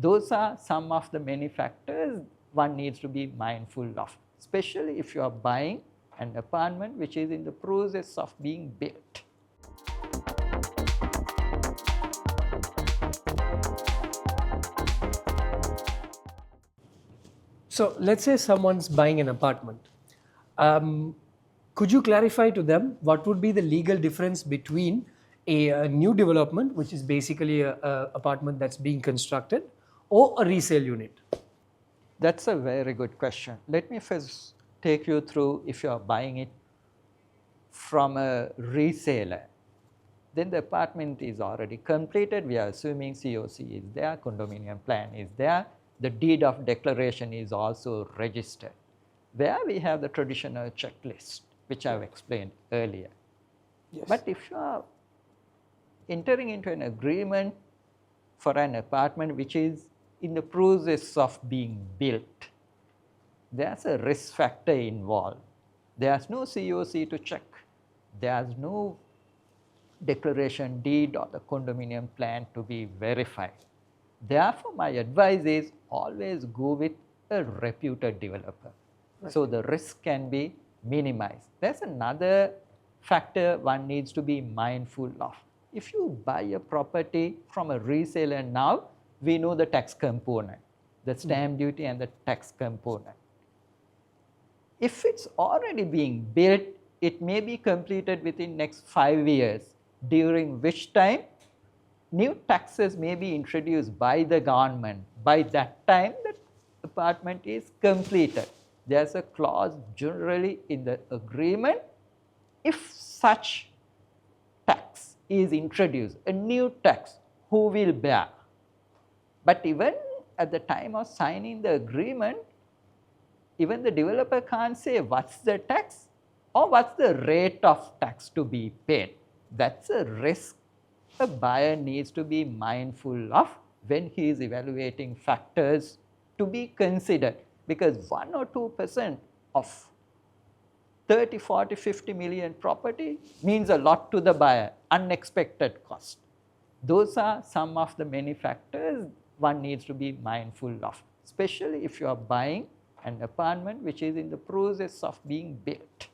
Those are some of the many factors one needs to be mindful of, especially if you are buying an apartment which is in the process of being built. So let's say someone's buying an apartment. Could you clarify to them what would be the legal difference between a new development, which is basically an apartment that's being constructed, or a resale unit? That's a very good question. Let me first take you through if you are buying it from a reseller. Then the apartment is already completed. We are assuming COC is there, condominium plan is there. The deed of declaration is also registered, where we have the traditional checklist, which I have explained earlier. Yes. But if you are entering into an agreement for an apartment which is in the process of being built, there's a risk factor involved. There's no COC to check. There's no declaration deed or the condominium plan to be verified. Therefore, my advice is always go with a reputed developer. Right. So the risk can be minimized. There's another factor one needs to be mindful of. If you buy a property from a reseller now, we know the tax component, the stamp duty and the tax component. If it's already being built, it may be completed within next 5 years, during which time new taxes may be introduced by the government. By that time, the apartment is completed. There's a clause generally in the agreement. If such tax is introduced, a new tax, who will bear? But even at the time of signing the agreement, even the developer can't say what's the tax or what's the rate of tax to be paid. That's a risk a buyer needs to be mindful of when he is evaluating factors to be considered, because 1 or 2% of 30, 40, 50 million property means a lot to the buyer, unexpected cost. Those are some of the many factors one needs to be mindful of, especially if you are buying an apartment which is in the process of being built.